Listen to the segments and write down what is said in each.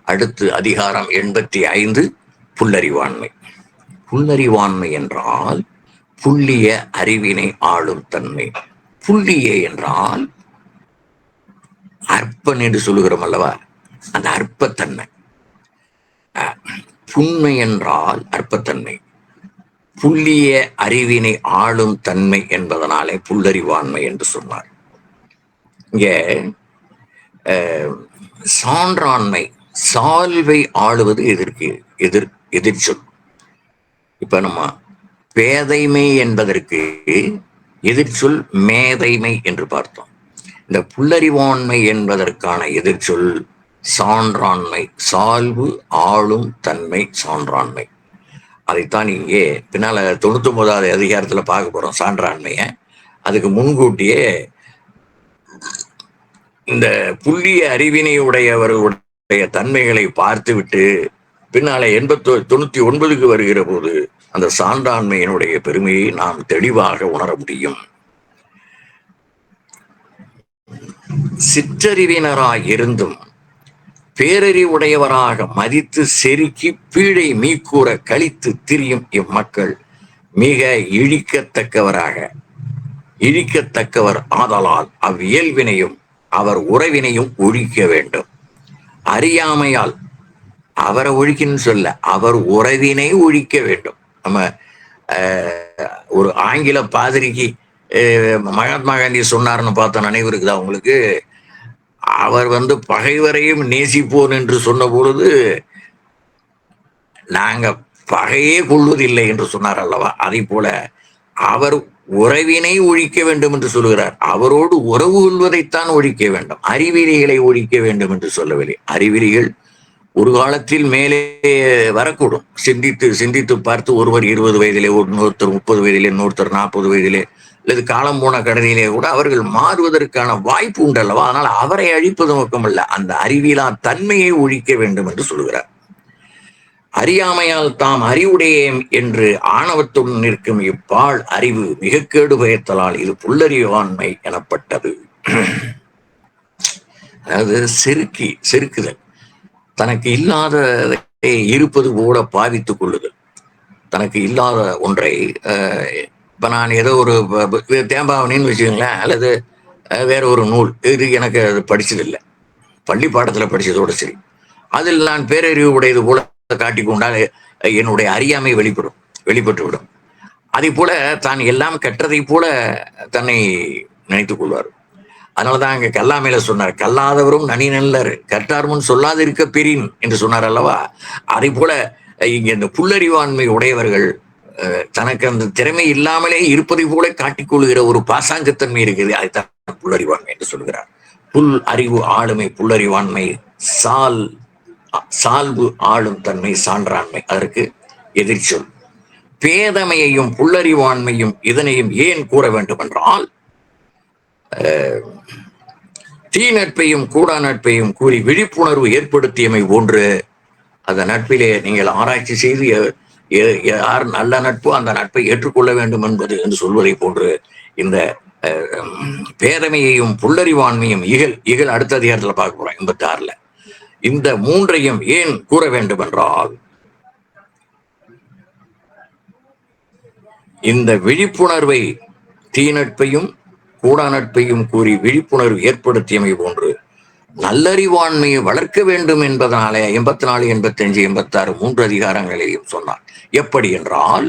அடுத்து அதிகாரம் 85 புல்லறிவாண்மை. புல்லறிவாண்மை என்றால் புள்ளிய அறிவினை ஆளும் தன்மை. புள்ளிய என்றால் அற்பன் என்று சொல்லுகிறோம் அல்லவா, அந்த அற்பத்தன்மை. புண்மை என்றால் அற்பத்தன்மை. புள்ளிய அறிவினை ஆளும் தன்மை என்பதனாலே புல்லறிவாண்மை என்று சொன்னார். இங்க சான்றாண்மை, சால்வை ஆளுவது எதிர்ச்சொல். இப்ப நம்ம பேதைமை என்பதற்கு எதிர்ச்சொல் மேதைமை என்று பார்த்தோம். இந்த புல்லறிவாண்மை என்பதற்கான எதிர்ச்சொல் சான்றாண்மை, சால்வு ஆளும் தன்மை சான்றாண்மை. அதைத்தான் இங்கே பின்னால 99வது அதிகாரத்துல பார்க்க போறோம் சான்றாண்மைய. அதுக்கு முன்கூட்டியே இந்த புள்ளிய அறிவினை உடையவர்களுடைய தன்மைகளை பார்த்துவிட்டு பின்னாலே 99க்கு வருகிற போது அந்த சான்றாண்மையினுடைய பெருமையை நாம் தெளிவாக உணர முடியும். சிற்றறிவினராய் இருந்தும் பேரறிவுடையவராக மதித்து செருக்கி பீழை மீக்கூற கழித்து திரியும் இம்மக்கள் மிக இழிக்கத்தக்கவர் ஆதலால் அவ்வியல்வினையும் அவர் உறவினையும் ஒழிக்க வேண்டும். அறியாமையால் அவரை ஒழிக்கன்னு சொல்ல, அவர் உறவினை ஒழிக்க வேண்டும். நம்ம ஒரு ஆங்கில பாதிரிக்கு மகாத்மா காந்தி சொன்னார்னு பார்த்த நினைவு இருக்குதா உங்களுக்கு? அவர் பகைவரையும் நேசிப்போன் என்று சொன்ன பொழுது நாங்க பகையே கொள்வதில்லை என்று சொன்னார் அல்லவா? அதை போல அவர் உறவினை ஒழிக்க வேண்டும் என்று சொல்லுகிறார். அவரோடு உறவு கொள்வதைத்தான் ஒழிக்க வேண்டும், அறிவிலிகளை ஒழிக்க வேண்டும் என்று சொல்லவில்லை. அறிவிலிகள் ஒரு காலத்தில் மேலே வரக்கூடும். சிந்தித்து பார்த்து ஒருவர் 20 வயதிலே, இன்னொருத்தர் 30 வயதிலே, இன்னொருத்தர் 40 வயதிலே, அல்லது காலம் போன கடனிலே கூட அவர்கள் மாறுவதற்கான வாய்ப்பு உண்டு அல்லவா? அதனால் அவரை அழிப்பது நோக்கமல்ல, அந்த அறிவிலா தன்மையை ஒழிக்க வேண்டும் என்று சொல்கிறார். அறியாமையால் தாம் அறிவுடையேம் என்று ஆணவத்துடன் நிற்கும் இப்பால் அறிவு மிக கேடு பயத்தலால் இது புல்லறிவாண்மை எனப்பட்டது. அதாவது செருக்குதல், தனக்கு இல்லாத இருப்பது போல பாவித்துக் கொள்ளுதல். தனக்கு இல்லாத ஒன்றை, இப்ப நான் ஏதோ ஒரு தேம்பாவணின்னு வச்சுக்கோங்களேன், அல்லது வேற ஒரு நூல், இது எனக்கு அது படிச்சதில்லை, பள்ளி பாடத்துல படிச்சதோட சரி, அதில் நான் பேரறிவு உடையது போல காட்டிக்கொண்டால் என்னுடைய அறியாமை வெளிப்பட்டு விடும். அதே போல தான் எல்லாம் கற்றதை போல தன்னை நினைத்துக் கொள்வார். அதனாலதான் அங்க கல்லாமையில சொன்னார், கல்லாதவரும் நனி நல்லர் கற்றார் முன் சொல்லாது இருக்க பெரின் என்று சொன்னார் அல்லவா? அதே போல இங்க இந்த புல்லறிவாண்மை உடையவர்கள் தனக்கு அந்த திறமை இல்லாமலே இருப்பதை போல காட்டிக்கொள்கிற ஒரு பாசாங்கத்தன்மை இருக்குது. அதைத்தான் புல்லறிவாண்மை என்று சொல்கிறார். புல் அறிவு ஆளுமை புல்லறிவாண்மை, சால்வு ஆளும் தன்மை சான்றாண்மை, அதற்கு எதிர்ச்சொல். பேதமையையும் புல்லறிவாண்மையும் இதனையும் ஏன் கூற வேண்டும் என்றால், தீ நட்பையும் கூடா நட்பையும் கூறி விழிப்புணர்வு ஏற்படுத்தியமை போன்று அந்த நட்பிலே நீங்கள் ஆராய்ச்சி செய்து யார் நல்ல நட்போ அந்த நட்பை ஏற்றுக்கொள்ள வேண்டும் என்பது என்று சொல்வதை போன்று இந்த பேதமையையும் புல்லறிவாண்மையும் இகழ் அடுத்த அதிகாரத்தில் பார்க்க போறோம் 86ல. இந்த மூன்றையும் ஏன் கூற வேண்டும் என்றால், இந்த விழிப்புணர்வை தீநட்பையும் கூடா நட்பையும் கூறி விழிப்புணர்வு ஏற்படுத்தியமை போன்று நல்லறிவாண்மையை வளர்க்க வேண்டும் என்பதனாலே 84, 85, 86 3 அதிகாரங்களையும் சொன்னார். எப்படி என்றால்,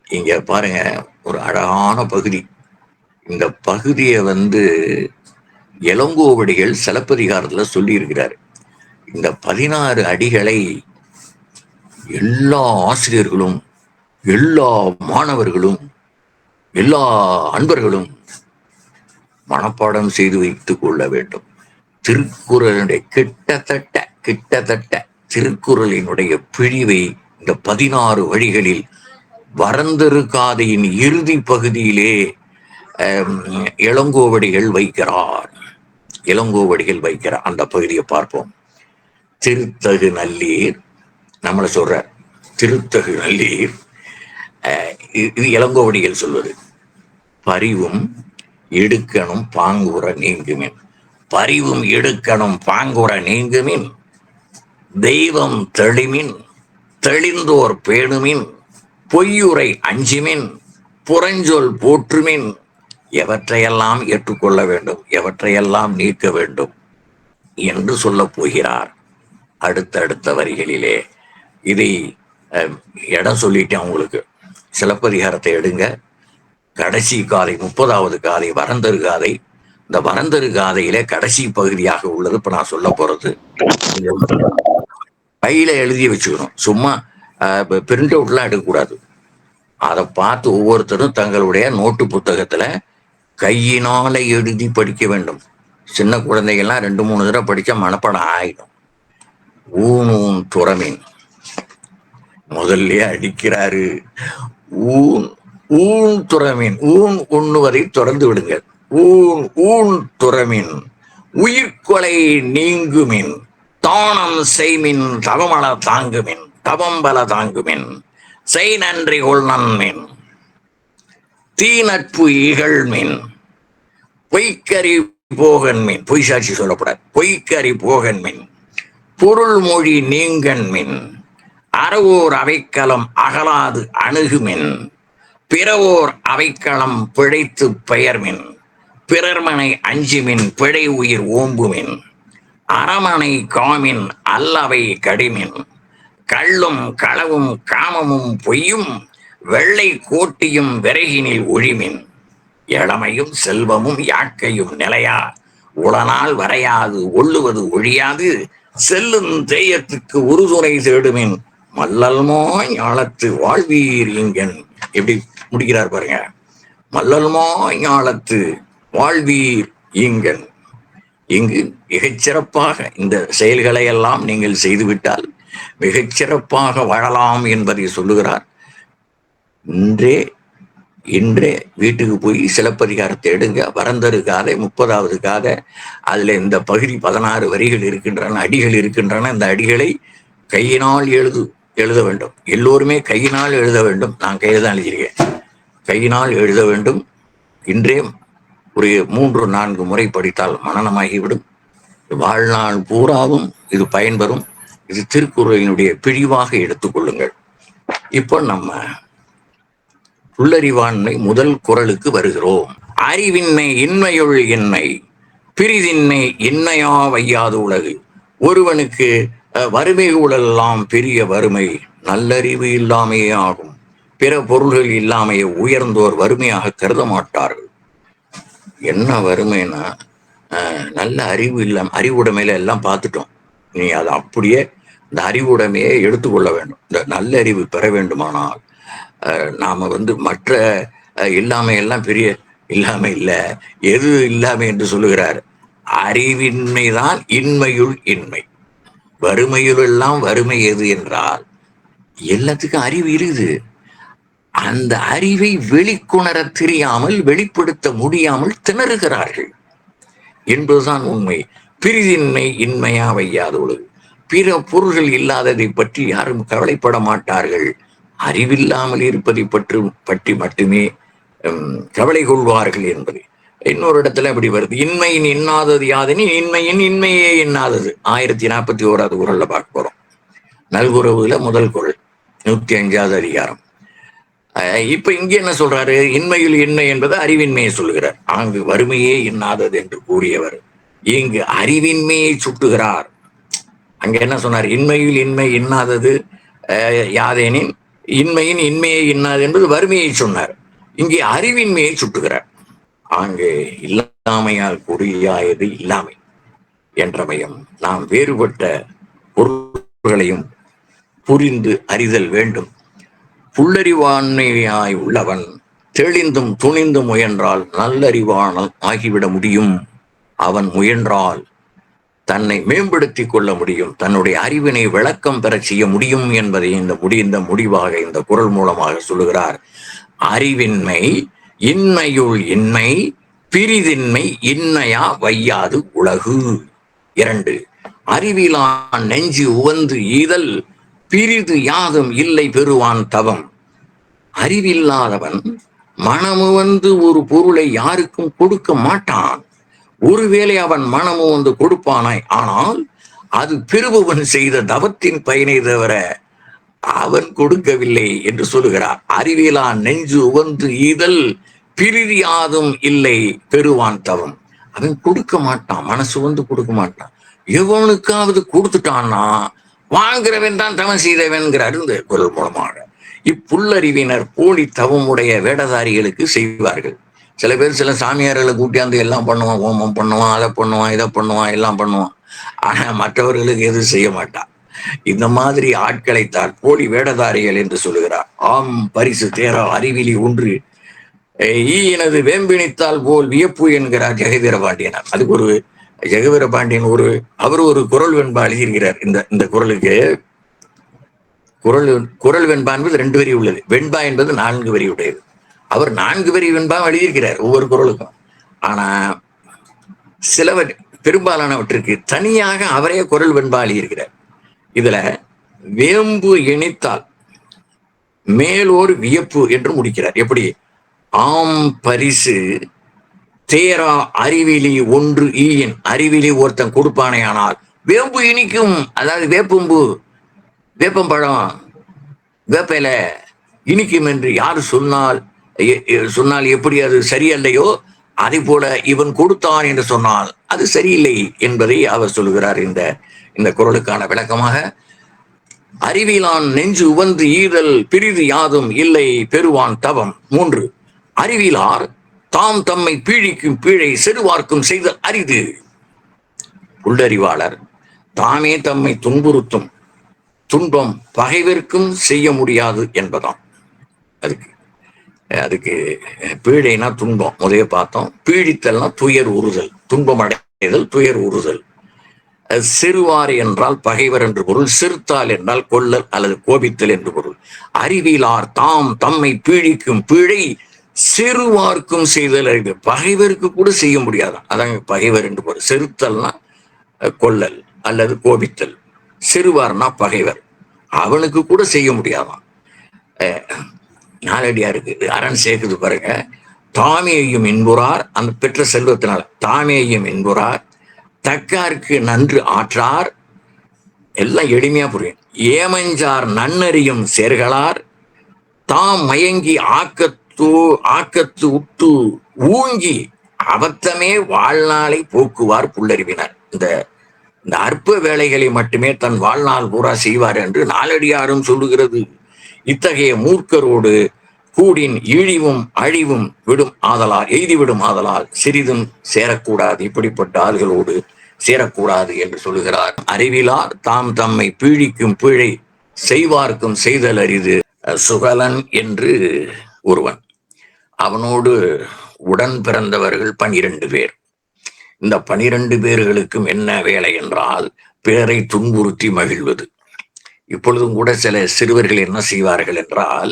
இங்க பாருங்க, ஒரு அழகான பகுதி. இந்த பகுதியை இளங்கோவடிகள் சிலப்பதிகாரத்துல சொல்லி இருக்கிறார். இந்த 16 அடிகளை எல்லா ஆசிரியர்களும், எல்லா மாணவர்களும், எல்லா அன்பர்களும் மனப்பாடம் செய்து வைத்துக் கொள்ள வேண்டும். திருக்குறளுடைய கிட்டத்தட்ட திருக்குறளினுடைய பிழிவை இந்த 16 வழிகளில் வரந்திருக்காதையின் இறுதி பகுதியிலே இளங்கோவடிகள் வைக்கிறார். அந்த பகுதியை பார்ப்போம். திருத்தகு நல்லீர், நம்மளை சொல்ற திருத்தகு நல்லீர், இது இளங்கோவடிகள் சொல்வது. பரிவும் எடுக்கணும் பாங்குற நீங்குமே. பரிவும் இடுக்கணும் பாங்குற நீங்குமின் தெய்வம் தெளிமின் தெளிந்தோர் பேணுமின் பொய்யுரை அஞ்சுமின் புறஞ்சொல் போற்றுமின் எவற்றையெல்லாம் ஏற்றுக்கொள்ள வேண்டும், எவற்றையெல்லாம் நீக்க வேண்டும் என்று சொல்லப் போகிறார் அடுத்தடுத்த வரிகளிலே. இதை இடம் சொல்லிட்டேன் உங்களுக்கு. சிலப்பதிகாரத்தை எடுங்க, கடைசி காதை 30வது காதை வரந்தரு காதை. இந்த வரந்தரு காதையிலே கடைசி பகுதியாக உள்ளது இப்ப நான் சொல்ல போறது. கையில எழுதி வச்சுக்கணும், சும்மா பிரிண்ட் அவுட்லாம் எடுக்கக்கூடாது. அதை பார்த்து ஒவ்வொருத்தரும் தங்களுடைய நோட்டு புத்தகத்துல கையினால எழுதி படிக்க வேண்டும். சின்ன குழந்தைகள்லாம் 2-3 தடவை படிச்சா மனப்பாடம் ஆயிடும். ஊன் துறமின் முதல்ல அடிக்கிறாரு. ஊன் துறமின், ஊன் உண்ணுவதை தொடர்ந்து விடுங்க. ஊன் துறமின் உயிர்கொலை நீங்குமின் தானம் செய்மின் தவமல தாங்குமின் தவம்பல தாங்குமின் செய் நன்றி கொள் நன்மின் தீ நட்பு இகழ்மின் பொய்க்கறி போகன்மின், பொய் சாட்சி சொல்லப்படாது, பொய்க்கறி போகன்மின் பொருள் மொழி நீங்கன்மின் அறவோர் அவைக்களம் அகலாது அணுகுமின் பிறவோர் அவைக்களம் பிழைத்து பெயர்மின் பிறர்மனை அஞ்சுமின் பிழை உயிர் ஓம்புமின் அறமனை காமின் அல்லவை கடிமின் கள்ளும் களவும் காமமும் பொய்யும் வெள்ளை கோட்டியும் விறகினில் ஒழிமின் இளமையும் செல்வமும் யாக்கையும் நிலையா உடனால் வரையாது ஒள்ளுவது ஒழியாது செல்லும் தேயத்துக்கு ஒரு துணை தேடுமின் மல்லல்மோ ஞாலத்து வாழ்வீர் இங்கன். எப்படி முடிக்கிறார் பாருங்க, மல்லல்மோ ஞாலத்து வாழ்வீர் இங்கன். இங்கு மிகச்சிறப்பாக இந்த செயல்களை எல்லாம் நீங்கள் செய்துவிட்டால் மிகச்சிறப்பாக வாழலாம் என்பதை சொல்லுகிறார். இன்றே வீட்டுக்கு போய் சிலப்பதிகாரத்தை எடுங்க, வரந்தரு காதை 30வது காதை. அதுல இந்த பகுதி 16 வரிகள் இருக்கின்றன, அடிகள் இருக்கின்றன. இந்த அடிகளை கையினால் எழுத வேண்டும். எல்லோருமே கையினால் எழுத வேண்டும். நான் கையில் தான் எழுதியிருக்கேன். கையினால் எழுத வேண்டும். இன்றே ஒரு 3-4 முறை படித்தால் மனனமாகிவிடும். வாழ்நாள் பூராவும் இது பயன்பெறும். இது திருக்குறளினுடைய பிழிவாக எடுத்துக்கொள்ளுங்கள். இப்போ நம்ம புல்லறிவாண்மை முதல் குறளுக்கு வருகிறோம். அறிவின்மை இன்மையுள் இன்மை பிரிதின்மை இன்மையா வையாது உலகு. ஒருவனுக்கு வறுமை ஊழலாம் பெரிய வறுமை நல்லறிவு இல்லாமையே ஆகும். பிற பொருள்கள் இல்லாமையே உயர்ந்தோர் வறுமையாக கருத மாட்டார்கள். என்ன வறுமைன்னா, நல்ல அறிவு இல்லாம, அறிவுடைமையில எல்லாம் பார்த்துட்டோம். நீ அதை அப்படியே இந்த அறிவுடைமையை எடுத்துக்கொள்ள வேண்டும். இந்த நல்ல அறிவு பெற வேண்டுமானால் நாம மற்ற இல்லாமையெல்லாம் பெரிய இல்லாமை இல்லை. எது இல்லாமை என்று சொல்லுகிறார்? அறிவின்மைதான் இன்மையுள் இன்மை. வறுமையுள் எல்லாம் வறுமை எது என்றால் எல்லாத்துக்கும் அறிவு இருக்குது. அந்த அறிவை வெளிக்கொணர தெரியாமல், வெளிப்படுத்த முடியாமல் திணறுகிறார்கள் என்பதுதான் உண்மை. பிரிதின்மை இன்மையா வையாது உலகு. பிற பொருள்கள் இல்லாததை பற்றி யாரும் கவலைப்பட மாட்டார்கள். அறிவில்லாமல் இருப்பதை பற்றி மட்டுமே கவலை கொள்வார்கள் என்பது. இன்னொரு இடத்துல எப்படி வருது? இன்மையின் இன்னாதது யாதெனின் இன்மையின் இன்மையே இன்னாதது. 1041வது குறள்ல பார்க்க போறோம். நல்குறவுல முதல் குறள் 105வது அதிகாரம். இப்ப இங்க என்ன சொல்றாரு? இன்மையில் இன்மை என்பது அறிவின்மையை சொல்லுகிறார். அங்கு வறுமையே இன்னாதது என்று கூறியவர் இங்கு அறிவின்மையை சுட்டுகிறார். அங்க என்ன சொன்னார்? இன்மையில் இன்மை இன்னாதது யாதேனின் இன்மையின் இன்மையை இன்னாது என்பது வறுமையை சொன்னார். இங்கே அறிவின்மையை சுட்டுகிறார். அங்கு இல்லாமையால் குறியாயது இல்லாமை என்றமையும் நாம் வேறுபட்ட பொருள்களையும் புரிந்து அறிதல் வேண்டும். புல்லறிவாண்மையாய் உள்ளவன் தெளிந்தும் துணிந்து முயன்றால் நல்லறிவானல் ஆகிவிட முடியும். அவன் முயன்றால் தன்னை மேம்படுத்தி கொள்ள முடியும், தன்னுடைய அறிவினை விளக்கம் பெற செய்ய முடியும் என்பதை இந்த முடிவாக இந்த குறள் மூலமாக சொல்லுகிறார். அறிவின்மை இன்மையுள் இன்மை பிரிதின்மை இன்னையா வையாது உலகு. 2 அறிவிலான் நெஞ்சு உவந்து ஈதல் பிரிது யாதும் இல்லை பெறுவான் தவம். அறிவில்லாதவன் மனமுவந்து ஒரு பொருளை யாருக்கும் கொடுக்க மாட்டான். ஒருவேளை அவன் மனமும் வந்து கொடுப்பானாய், ஆனால் அது பெறுபவன் செய்த தவத்தின் பயனை தவிர அவன் கொடுக்கவில்லை என்று சொல்லுகிறார். அறிவிலான் நெஞ்சு உவந்து ஈதல் பிரிதியாதும் இல்லை பெறுவான் தவம். அவன் கொடுக்க மாட்டான், மனசு வந்து கொடுக்க மாட்டான். எவனுக்காவது கொடுத்துட்டான்னா வாங்குறவன் தான் தவம் செய்தவன்கிறார் இந்த குரல் மூலமாக. இப்புல்லறிவினர் போலி தவமுடைய வேடதாரிகளுக்கு செய்வார்கள். சில பேர் சில சாமியார்களை கூட்டியாந்து எல்லாம் பண்ணுவான், ஹோமம் பண்ணுவான், அதை பண்ணுவான், இதை பண்ணுவான், எல்லாம் பண்ணுவான். ஆனா மற்றவர்களுக்கு எதுவும் செய்ய மாட்டான். இந்த மாதிரி ஆட்களைத்தான் போலி வேடதாரிகள் என்று சொல்லுகிறார். ஆம் பரிசு தேரா அறிவிலி ஒன்று ஈனது வேம்பிணித்தால் போல் வியப்பு என்கிறார் ஜெகவீர பாண்டியனார். அதுக்கு ஒரு ஜெகவீர பாண்டியன் அவர் ஒரு குரல் வெண்பா எழுதியிருக்கிறார். இந்த குரலுக்கு குரல் வெண்பா என்பது 2 வரி உள்ளது, வெண்பா என்பது 4 வரி உடையது. அவர் 4 வரி வெண்பா எழுதியிருக்கிறார் ஒவ்வொரு குரலுக்கும். ஆனா சிலவர் பெரும்பாலானவற்றுக்கு தனியாக அவரே குரல் வெண்பா எழுதியிருக்கிறார். இதுல வேம்பு இணைத்தால் மேலோர் வியப்பு என்று முடிக்கிறார். எப்படி? ஆம் பரிசு தேரா அறிவிலி ஒன்று ஈயின், அறிவிலி ஒருத்தன் கொடுப்பானே ஆனால் வேம்பு இனிக்கும், அதாவது வேப்பம்பழம் வேப்பையில இனிக்கும் என்று யார் சொன்னால் எப்படி அது சரியல்லையோ அதை போல இவன் கொடுத்தான் என்று சொன்னால் அது சரியில்லை என்பதை அவர் சொல்லுகிறார். இந்த குரலுக்கான விளக்கமாக அறிவிலான் நெஞ்சு உவந்து ஈதல் பிரிது யாதும் இல்லை பெறுவான் தவம். 3 அறிவிலார் தாம் தம்மை பீழிக்கும் பீழை செருவார்க்கும் செய்தல் அரிது. உள்ளறிவாளர் தாமே தம்மை துன்புறுத்தும் துன்பம் பகைவர்க்கும் செய்ய முடியாது என்பதாம். அதுக்கு பீழைனா துன்பம் முதலே பார்த்தோம், பீழித்தல்னா துயர் உறுதல், துன்பம் அடைதல், துயர் உறுதல். சிறுவார் என்றால் பகைவர் என்று பொருள், சிறுத்தால் என்றால் கொல்லல் அல்லது கோபித்தல் என்று பொருள். அறிவிலார் தாம் தம்மை பீழிக்கும் பீழை சிறுவார்க்கும் செய்தல் அறிவு. பகைவருக்கு கூட செய்ய முடியாதான், அதாங்க பகைவர் என்று பொருள். செருத்தல்னா கொல்லல் அல்லது கோபித்தல், சிறுவார்னா பகைவர், அவனுக்கு கூட செய்ய முடியாதான். நாலடியா இருக்கு, அரண் சேர்க்குது பாருங்க. தாமேயும் இன்புறார், அந்த பெற்ற செல்வத்தினால் தாமேயும் இன்புறார், தக்காருக்கு நன்று ஆற்றார், எல்லாம் எளிமையா புரியும். ஏமஞ்சார் நன்னறியும் சேர்களார், தாம் மயங்கி ஆக்கத்து உட்டு ஊங்கி அபத்தமே வாழ்நாளை போக்குவார் புல்லறிவினர். இந்த அற்ப வேலைகளை மட்டுமே தன் வாழ்நாள் பூரா செய்வார் என்று நாலடியாரும் சொல்லுகிறது. இத்தகைய மூர்க்கரோடு கூடின் இழிவும் அழிவும் எய்திவிடும் ஆதலால் சிறிதும் சேரக்கூடாது, இப்படிப்பட்ட ஆள்களோடு சேரக்கூடாது என்று சொல்லுகிறார். அறிவிலார் தாம் தம்மை பீழிக்கும் பீழை செய்வார்க்கும் செய்தல் அரிது. சுகலன் என்று ஒருவன், அவனோடு உடன் பிறந்தவர்கள் 12 பேர். இந்த 12 பேர்களுக்கும் என்ன வேலை என்றால் பிறரை துன்புறுத்தி மகிழ்வது. இப்பொழுதும் கூட சில சிறுவர்கள் என்ன செய்வார்கள் என்றால்,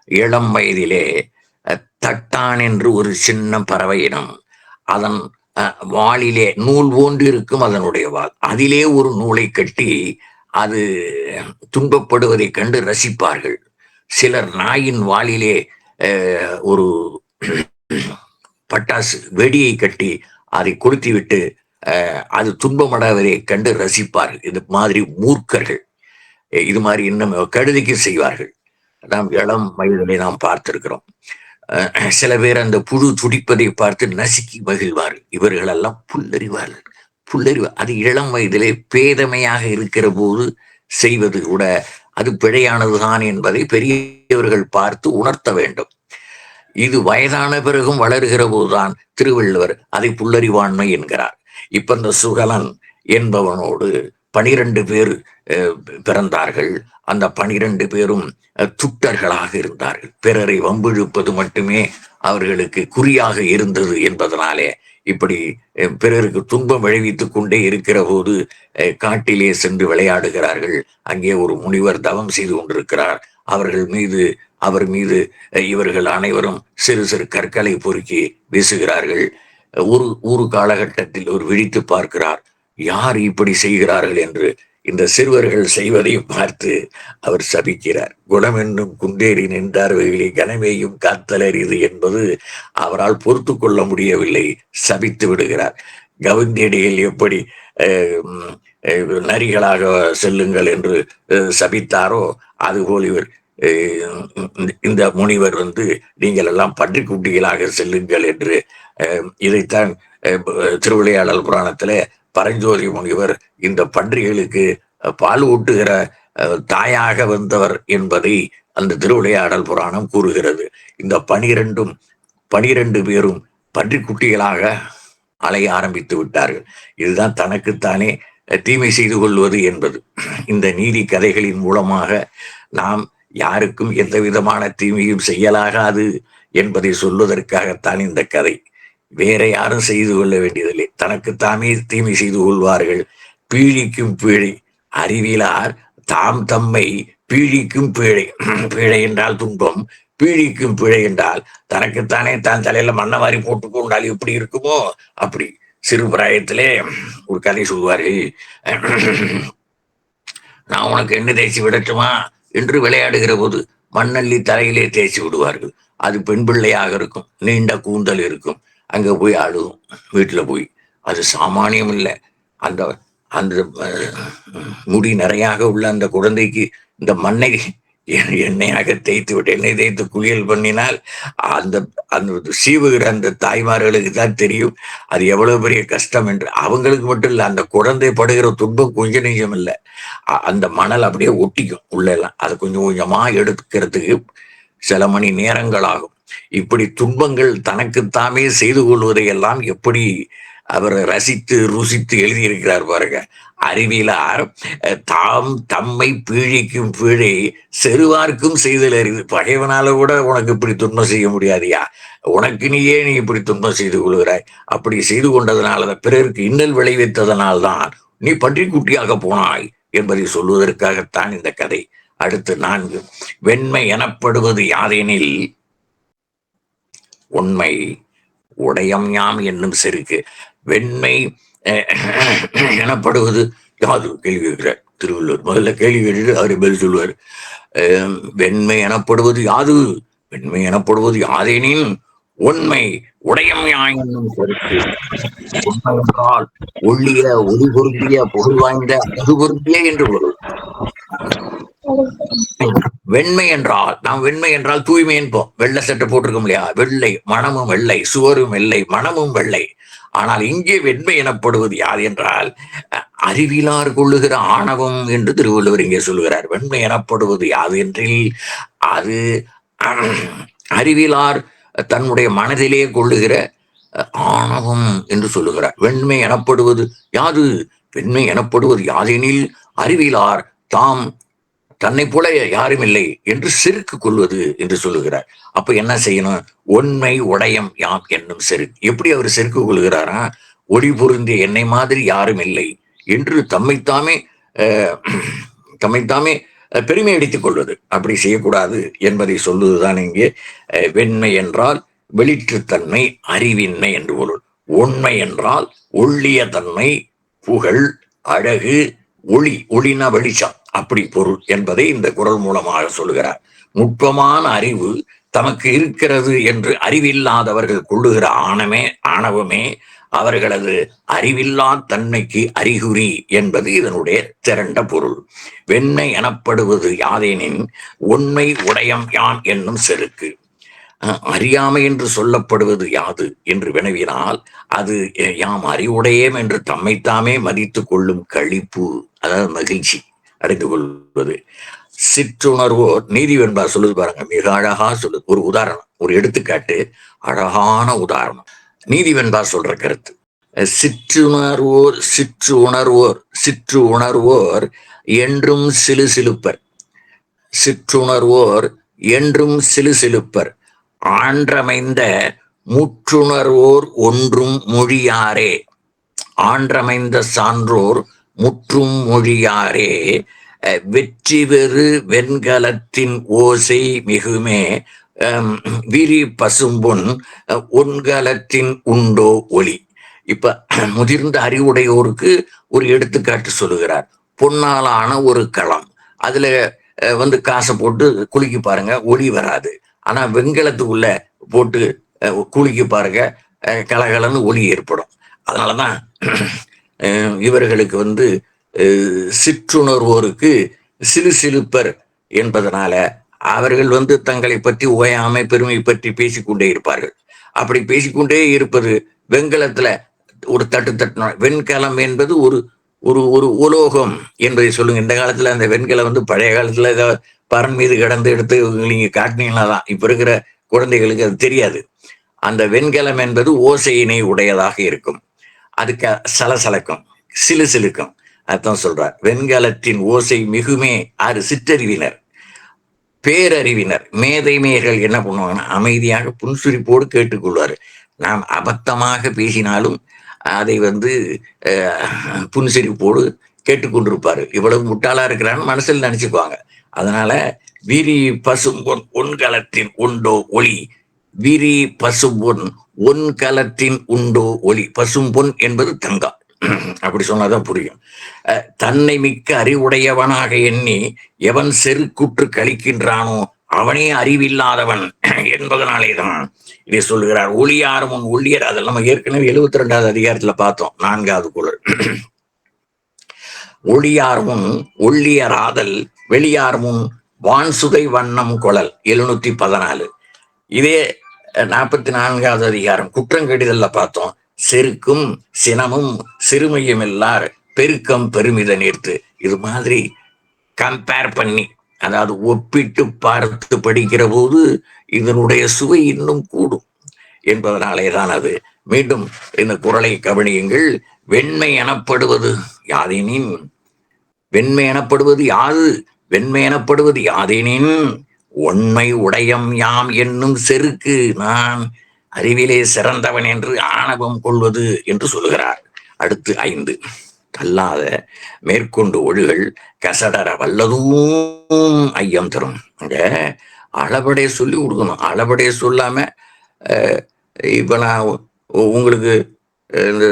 இளம் வயதிலே தட்டான் என்று ஒரு சின்ன பறவை இனம், அதன் வாளிலே நூல் போன்று இருக்கும் அதனுடைய வால், அதிலே ஒரு நூலை கட்டி அது துன்பப்படுவதை கண்டு ரசிப்பார்கள். சிலர் நாயின் வாளிலே ஒரு பட்டாசு வெடியை கட்டி அதை கொளுத்தி விட்டு அது துன்பமடைவதை கண்டு ரசிப்பார்கள். இது மாதிரி மூர்க்கர்கள் இது மாதிரி இன்னும் கழுதிக்கு செய்வார்கள். நாம் இளம் வயதிலே நாம் பார்த்திருக்கிறோம். சில பேர் அந்த புழு துடிப்பதை பார்த்து நசுக்கி மகிழ்வார்கள். இவர்களெல்லாம் புல்லறிவு. அது இளம் வயதிலே பேதமையாக இருக்கிற போது செய்வது கூட அது பிழையானதுதான் என்பதை பெரியவர்கள் பார்த்து உணர்த்த வேண்டும். இது வயதான பிறகும் வளர்கிற போதுதான் திருவள்ளுவர் அதை புல்லறிவாண்மை என்கிறார். இப்ப இந்த சுகலன் என்பவனோடு 12 பேர் பிறந்தார்கள். அந்த 12 பேரும் துட்டர்களாக இருந்தார்கள். பிறரை வம்பிழுப்பது மட்டுமே அவர்களுக்கு குறியாக இருந்தது என்பதனாலே இப்படி பிறருக்கு துன்பம் விளைவித்துக் கொண்டே இருக்கிற போது காட்டிலே சென்று விளையாடுகிறார்கள். அங்கே ஒரு முனிவர் தவம் செய்து கொண்டிருக்கிறார். அவர் மீது இவர்கள் அனைவரும் சிறு சிறு கற்களை பொறுக்கி வீசுகிறார்கள். ஒரு காலகட்டத்தில் ஒரு விழித்து பார்க்கிறார், யார் இப்படி செய்கிறார்கள் என்று. இந்த சிறுவர்கள் செய்வதை பார்த்து அவர் சபிக்கிறார். குணம் என்னும் குண்டேறி நின்றார் வெயிலே கனமேயும் காத்தலர் இது என்பது அவரால் பொறுத்து கொள்ள முடியவில்லை, சபித்து விடுகிறார். கவுந்தியடிகள் எப்படி நரிகளாக செல்லுங்கள் என்று சபித்தாரோ அதுபோல் இவர் இந்த முனிவர் நீங்கள் எல்லாம் பன்றிக்குட்டிகளாக செல்லுங்கள் என்று இதைத்தான் திருவிளையாடல் புராணத்துல பரஞ்சோதி முனிவர் இந்த பன்றிகளுக்கு பால் ஊட்டுகிற தாயாக வந்தவர் என்பதை அந்த திருவிளையாடல் புராணம் கூறுகிறது. இந்த 12 பேரும் பன்றிக்குட்டிகளாக அலைய ஆரம்பித்து விட்டார்கள். இதுதான் தனக்குத்தானே தீமை செய்து கொள்வது என்பது. இந்த நீதி கதைகளின் மூலமாக நாம் யாருக்கும் எந்த விதமான தீமையும் செய்யலாகாது என்பதை சொல்வதற்காகத்தான் இந்த கதை. வேற யாரும் செய்து கொள்ள வேண்டியதில்லை, தனக்குத்தாமே தீமை செய்து கொள்வார்கள். பீழிக்கும் பீழை அறிவிலார் தாம் தம்மை பீழிக்கும் பீழை. பீழை என்றால் துன்பம், பீழிக்கும் பிழை என்றால் தனக்குத்தானே தான் தலையில மண்ணை வாரி போட்டுக்கொண்டால் எப்படி இருக்குமோ அப்படி. சிறு பிராயத்திலே ஒரு கதை சொல்வார்கள், நான் உனக்கு என்ன தேய்ச்சி விடட்டுமா என்று விளையாடுகிற போது மண்ணள்ளி தலையிலே தேய்ச்சி விடுவார்கள். அது பெண் பிள்ளையாக இருக்கும், நீண்ட கூந்தல் இருக்கும், அங்க போய் ஆடுவோம் வீட்டுல போய். அது சாமானியம் இல்லை. அந்த அந்த முடி நிறையாக உள்ள அந்த குழந்தைக்கு இந்த மண்ணை எண்ணெயாக தேய்த்து விட்டு எண்ணெய் தேய்த்து குளியல் பண்ணினால் அந்த அந்த சீவுகிற அந்த தாய்மார்களுக்கு தான் தெரியும் அது எவ்வளவு பெரிய கஷ்டம் என்று. அவங்களுக்கு மட்டும் இல்லை, அந்த குழந்தை படுகிற துன்பம் கொஞ்சம் நெஞ்சம் இல்லை. அந்த மணல் அப்படியே ஒட்டிக்கும் உள்ளெல்லாம். அதை கொஞ்சம் கொஞ்சமா எடுக்கிறதுக்கு சில மணி நேரங்கள் ஆகும். இப்படி துன்பங்கள் தனக்குத்தாமே செய்து கொள்வதையெல்லாம் எப்படி அவர் ரசித்து ருசித்து எழுதியிருக்கிறார் பாருங்க. அறிவிலார் தாம் தம்மை பீழிக்கும் பீழை செருவார்க்கும் செய்தல் அறிவு. பகைவனால கூட உனக்கு இப்படி துன்பம் செய்ய முடியாதியா, உனக்கு நீ இப்படி துன்பம் செய்து கொள்கிறாய். அப்படி செய்து கொண்டதனால பிறருக்கு இன்னல் விளைவித்ததனால்தான் நீ பன்றிக்குட்டியாக போனாய் என்பதை சொல்வதற்காகத்தான் இந்த கதை. அடுத்து 4, வெண்மை எனப்படுவது யாதெனில் உண்மை உடையம் யாம் என்னும் செருக்கு. வெண்மை எனப்படுவது யாது கேள்வி கேட்கிறார் திருவள்ளுவர். முதல்ல கேள்வி கேட்டு அவரை பதில் சொல்லுவார். வெண்மை எனப்படுவது யாது, வெண்மை எனப்படுவது யாதெனின் உண்மை உடையம் யாம் என்னும் செருக்கு. உண்மை என்றால் ஒள்ளிய ஒளி பொருந்திய பொருள் வாய்ந்த அது பொருந்திய என்று பொருள். வெண்மை என்றால் நாம் வெண்மை என்றால் தூய்மை என்போம். வெள்ளை சட்டை போட்டிருக்க முடியா, வெள்ளை மனமும் வெள்ளை, சுவரும் வெள்ளை, மனமும் வெள்ளை. ஆனால் இங்கே வெண்மை எனப்படுவது யாது என்றால் அறிவிலார் கொள்ளுகிற ஆணவம் என்று திருவள்ளுவர் இங்கே சொல்லுகிறார். வெண்மை எனப்படுவது யாது என்றில் அது அறிவிலார் தன்னுடைய மனதிலே கொள்ளுகிற ஆணவம் என்று சொல்லுகிறார். வெண்மை எனப்படுவது யாது, வெண்மை எனப்படுவது யாதெனில் அறிவிலார் தாம் தன்னை போல யாரும் இல்லை என்று செருக்கு கொள்வது என்று சொல்லுகிறார். அப்ப என்ன செய்யணும்? உண்மை உடையம் யாம் என்னும் செருக்கு. எப்படி அவர் செருக்கு கொள்கிறாரா? ஒளி பொருந்திய என்னை மாதிரி யாரும் இல்லை என்று தம்மைத்தாமே பெருமை அடித்துக் கொள்வது. அப்படி செய்யக்கூடாது என்பதை சொல்லுவதுதான் இங்கே. வெண்மை என்றால் வெளிற்றுத்தன்மை, அறிவின்மை என்று பொருள். உண்மை என்றால் ஒள்ளிய தன்மை, புகழ், அழகு, ஒளி, ஒளினா வெளிச்சம், அப்படி பொருள் என்பதை இந்த குறள் மூலமாக சொல்லுகிறார். நுட்பமான அறிவு தமக்கு இருக்கிறது என்று அறிவில்லாதவர்கள் கொள்ளுகிற ஆணவமே அவர்களது அறிவில்லா தன்மைக்கு அறிகுறி என்பது இதனுடைய திரண்ட பொருள். வெண்மை எனப்படுவது யாதெனின் உண்மை உடையம் யாம் என்னும் செருக்கு. அறியாமை என்று சொல்லப்படுவது யாது என்று வினவினால் அது யாம் அறிவுடையேம் என்று தம்மைத்தாமே மதித்து கொள்ளும் களிப்பு, அதாவது மகிழ்ச்சி அடைந்து கொள்வது. சிற்றுணர்வோர் நீதிவெண்பார் சொல்லுது பாருங்க, மிக அழகா சொல்லுது. ஒரு உதாரணம், ஒரு எடுத்துக்காட்டு, அழகான உதாரணம். நீதிவெண்பார் சொல்ற கருத்து. சிற்றுணர்வோர் என்றும் சிலுசிலுப்பர். சிற்றுணர்வோர் என்றும் சிலுசிலுப்பர். ஆன்றமைந்த முற்றுணர்வோர் ஒன்றும் மொழியாரே. ஆன்றமைந்த சான்றோர் முற்றும் மொழியாரே. வெற்றி பெறு வெண்கலத்தின் ஓசை மிகுமே விரி பசும்பொன் ஒன்கலத்தின் உண்டோ ஒளி. இப்ப முதிர்ந்த அறிவுடையோருக்கு ஒரு எடுத்துக்காட்டு சொல்லுகிறார். பொன்னாலான ஒரு களம். அதுல வந்து காசை போட்டு குலுக்கி பாருங்க, ஒளி வராது. ஆனா வெண்கலத்துக்குள்ள போட்டு குலுக்கி பாருங்க, கலகலன்னு ஒளி ஏற்படும். அதனாலதான் இவர்களுக்கு வந்து சிற்றுணர்வோருக்கு சிலுசிலுப்பர் என்பதனால அவர்கள் வந்து தங்களை பற்றி ஓயாமை பெருமை பற்றி பேசிக்கொண்டே இருப்பார்கள். அப்படி பேசிக்கொண்டே இருப்பது வெண்கலத்துல ஒரு தட்டு தட்டின வெண்கலம் என்பது ஒரு ஒரு ஒரு உலோகம் என்பதை சொல்லுங்க. இந்த காலத்துல அந்த வெண்கலம் வந்து பழைய காலத்துல ஏதோ பரன் மீது கடந்து எடுத்து நீங்க காட்டினீங்கன்னா தான் இப்ப இருக்கிற குழந்தைகளுக்கு அது தெரியாது. அந்த வெண்கலம் என்பது ஓசையினை உடையதாக இருக்கும். அதுக்கு சலசலக்கும், சிலு சிலுக்கும். அதான் சொல்றார், வெண்கலத்தின் ஓசை மிகுமே. ஆறு சிற்றறிவினர், பேரறிவினர், மேதைமையர்கள் என்ன பண்ணுவாங்கன்னா அமைதியாக புன்சுரிப்போடு கேட்டுக்கொள்வார். நாம் அபத்தமாக பேசினாலும் அதை வந்து புன்சிரிப்போடு கேட்டுக்கொண்டிருப்பாரு. இவ்வளவு முட்டாளா இருக்கிறான்னு மனசில் நினைச்சுக்குவாங்க. அதனால விரி பசும்பொன் ஒன்கலத்தின் உண்டோ ஒளி, விரி பசும்பொன் ஒன்கலத்தின் உண்டோ ஒளி. பசும்பொன் என்பது தங்கம், அப்படி சொன்னாதான் புரியும். தன்னை மிக்க அறிவுடையவனாக எண்ணி எவன் செருக்குற்று கழிக்கின்றானோ அவனே அறிவில்லாதவன் என்பதனாலேதான் இதை சொல்லுகிறார். ஒளியார் முன் ஒள்ளியர். அதெல்லாம் நம்ம ஏற்கனவே 72வது அதிகாரத்துல பார்த்தோம், 4வது குறள். ஒளியார் முன் ஒள்ளியராதல் வெளியார் முன் வான்சுதை வண்ணம் கொளல். 714. இதே 44வது அதிகாரம் குற்றங்கடிதல்ல பார்த்தோம். செருக்கும் சினமும் சிறுமையும் எல்லார் பெருக்கம் பெருமித நேர்த்து. இது மாதிரி கம்பேர் பண்ணி, அதாவது ஒப்பிட்டு பார்த்து படிக்கிற போது இதனுடைய சுவை இன்னும் கூடும் என்பதனாலே தான் அது. மீண்டும் இந்த குறளை கவனியுங்கள். வெண்மை எனப்படுவது யாதெனின், வெண்மை எனப்படுவது யாது, வெண்மை எனப்படுவது யாதெனின் உண்மை உடையம் யாம் என்னும் செருக்கு நான் அறிவிலே சிறந்தவன் என்று ஆணவம் கொள்வது என்று சொல்லுகிறார். அடுத்து 5. கல்லாத மேற்கொண்டு ஒழுகள் கசடர வல்லதும் ஐயம் தரும். அங்க அளபடைய சொல்லி கொடுக்கணும். அளபடைய சொல்லாம இப்ப நான் உங்களுக்கு இந்த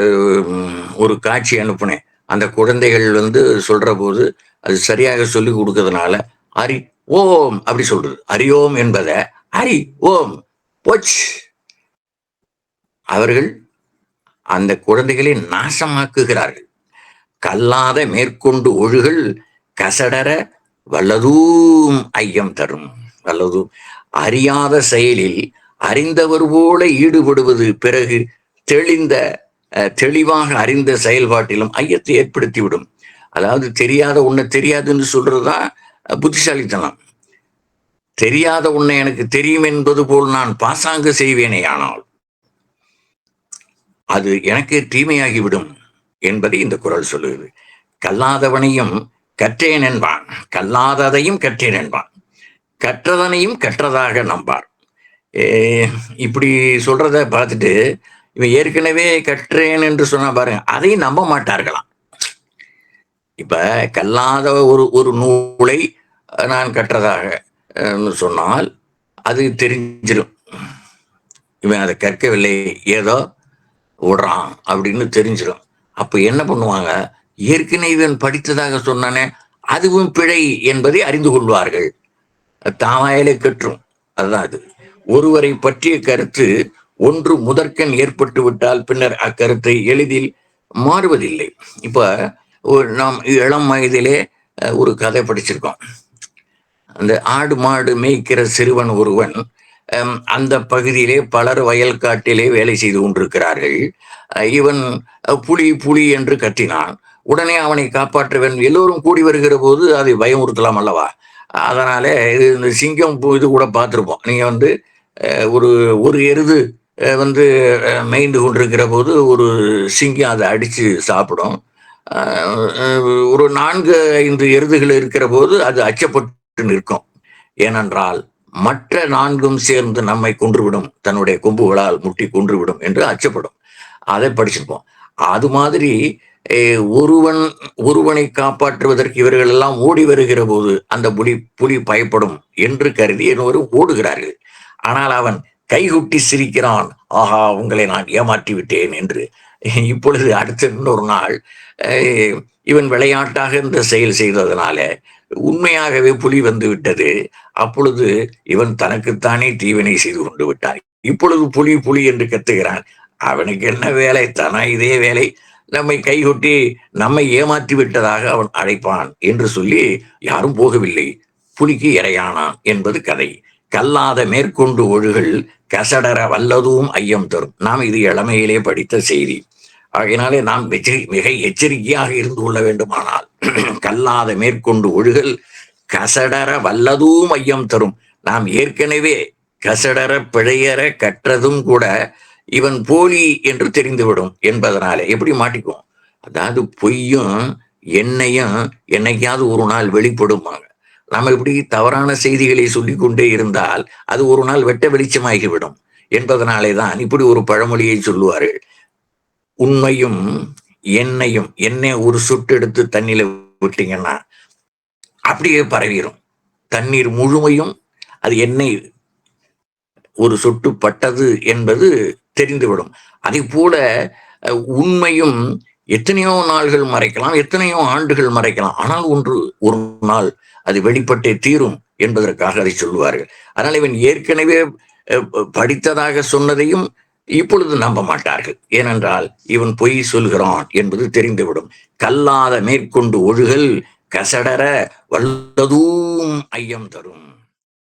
ஒரு காட்சி அனுப்புனேன். அந்த குழந்தைகள் வந்து சொல்ற போது அது சரியாக சொல்லி கொடுக்கறதுனால அரி ஓம் அப்படி சொல்றது. அரியோம் என்பதை அரி ஓம் போச். அவர்கள் அந்த குழந்தைகளை நாசமாக்குகிறார்கள். கல்லாத மேற்கொண்டு ஒழுகள் கசடர வல்லதூம் ஐயம் தரும். வல்லதும் அறியாத செயலில் அறிந்தவர் போல ஈடுபடுவது பிறகு தெளிவாக அறிந்த செயல்பாட்டிலும் ஐயத்தை ஏற்படுத்திவிடும். அதாவது தெரியாத ஒண்ணு தெரியாதுன்னு சொல்றதுதான் புத்திசாலித்தனம். தெரியாத ஒண்ணு எனக்கு தெரியும் என்பது போல் நான் பாசாங்கு செய்வேனே ஆனால் அது எனக்கு தீமையாகிவிடும் என்பதை இந்த குறள் சொல்லுகிறது. கல்லாதவனையும் கற்றேன் என்பான், கல்லாததையும் கற்றேன் என்பான், கற்றதனையும் கற்றதாக நம்பார். இப்படி சொல்றத பார்த்துட்டு இவன் ஏற்கனவே கற்றேன் என்று சொன்னா பாருங்க, அதையும் நம்ப மாட்டார்களாம். இப்ப கல்லாத ஒரு நூலை நான் கற்றதாக சொன்னால் அது தெரிஞ்சிடும். இவன் அதை கற்கவில்லை, ஏதோ விடுறான் அப்படின்னு தெரிஞ்சிடும். அப்ப என்ன பண்ணுவாங்க, ஏற்கனவே இவன் படித்ததாக சொன்னானே அதுவும் பிழை என்பதை அறிந்து கொள்வார்கள். தாவாயிலே கற்றும். அதுதான் அது. ஒருவரை பற்றிய கருத்து ஒன்று முதற்கண் ஏற்பட்டு விட்டால் பின்னர் அக்கருத்தை எளிதில் மாறுவதில்லை. இப்ப நாம் இளம் வயதிலே ஒரு கதை படிச்சிருக்கோம். அந்த ஆடு மாடு மேய்க்கிற சிறுவன் ஒருவன் அந்த பகுதியிலே பலர் வயல் காட்டிலே வேலை செய்து கொண்டிருக்கிறார்கள். இவன் புலி புலி என்று கத்தினான். உடனே அவனை காப்பாற்றுவன் எல்லோரும் கூடி வருகிற போது அதை பயமுறுத்தலாம் அல்லவா? அதனால இந்த சிங்கம் இது கூட பார்த்துருப்போம். நீங்க வந்து ஒரு எருது வந்து மேய்ந்து கொண்டிருக்கிற போது ஒரு சிங்கம் அதை அடிச்சு சாப்பிடும். ஒரு 4-5 எருதுகள் இருக்கிற போது அது அச்சப்பட்டு நிற்கும். ஏனென்றால் மற்ற 4ம் சேர்ந்து நம்மை கொன்றுவிடும், தன்னுடைய கொம்புகளால் முட்டி கொன்றுவிடும் என்று அச்சப்படும். அதை படிச்சிருப்போம். அது மாதிரி ஒருவனை காப்பாற்றுவதற்கு இவர்கள் எல்லாம் ஓடி வருகிற போது அந்த புலி பயப்படும் என்று கருதி இன்னொரு ஓடுகிறார்கள். ஆனால் அவன் கைகுட்டி சிரிக்கிறான், ஆஹா உங்களை நான் ஏமாற்றி விட்டேன் என்று. இப்பொழுது அடுத்த இன்னொரு நாள் இவன் விளையாட்டாக இந்த செயல் செய்ததனால உண்மையாகவே புலி வந்து விட்டது. அப்பொழுது இவன் தனக்குத்தானே தீவினை செய்து கொண்டு விட்டான். இப்பொழுது புலி புலி என்று கத்துகிறான். அவனுக்கு என்ன வேலை? தன இதே வேலை. நம்மை கைகொட்டி நம்மை ஏமாற்றி விட்டதாக அவன் அழைப்பான் என்று சொல்லி யாரும் போகவில்லை. புலிக்கு இரையானான் என்பது கதை. கல்லாத மேற்கொண்டு ஒழுகல் கசடர வல்லதும் ஐயம் தரும். நாம் இது இளமையிலே படித்த செய்தி. ஆகையினாலே நாம் மிக எச்சரிக்கையாக இருந்து கொள்ள வேண்டுமானால் கல்லாத மேற்கொண்டு ஒழுகல் கசடர வல்லதும் ஐயம் தரும். நாம் ஏற்கனவே கசடர பிழையற கற்றதும் கூட இவன் போலி என்று தெரிந்துவிடும் என்பதனாலே எப்படி மாட்டிக்குவோம். அதாவது பொய்யும் எண்ணெயும் என்னைக்காவது ஒரு நாள் வெளிப்படுமாங்க. நம்ம இப்படி தவறான செய்திகளை சொல்லிக் கொண்டே இருந்தால் அது ஒரு நாள் வெட்ட வெளிச்சமாகிவிடும் என்பதனாலே தான் இப்படி ஒரு பழமொழியை சொல்லுவார்கள். உண்மையும் எண்ணெயும், எண்ணெய் ஒரு சொட்டு எடுத்து தண்ணியில விட்டீங்கன்னா அப்படியே பரவிடும். தண்ணீர் முழுமையும் அது எண்ணெய் ஒரு சொட்டு பட்டது என்பது தெரிந்துவிடும். அதே போல உண்மையும் எத்தனையோ நாள்கள் மறைக்கலாம், எத்தனையோ ஆண்டுகள் மறைக்கலாம். ஆனால் ஒரு நாள் அது வெளிப்பட்டே தீரும் என்பதற்காக அதை சொல்லுவார்கள். அதனால் இவன் ஏற்கனவே படித்ததாக சொன்னதையும் இப்பொழுது நம்ப மாட்டார்கள். ஏனென்றால் இவன் பொய் சொல்கிறான் என்பது தெரிந்துவிடும். கல்லாத மேற்கொண்டு ஒழுகல் கசடர வல்லதூம் ஐயம் தரும்.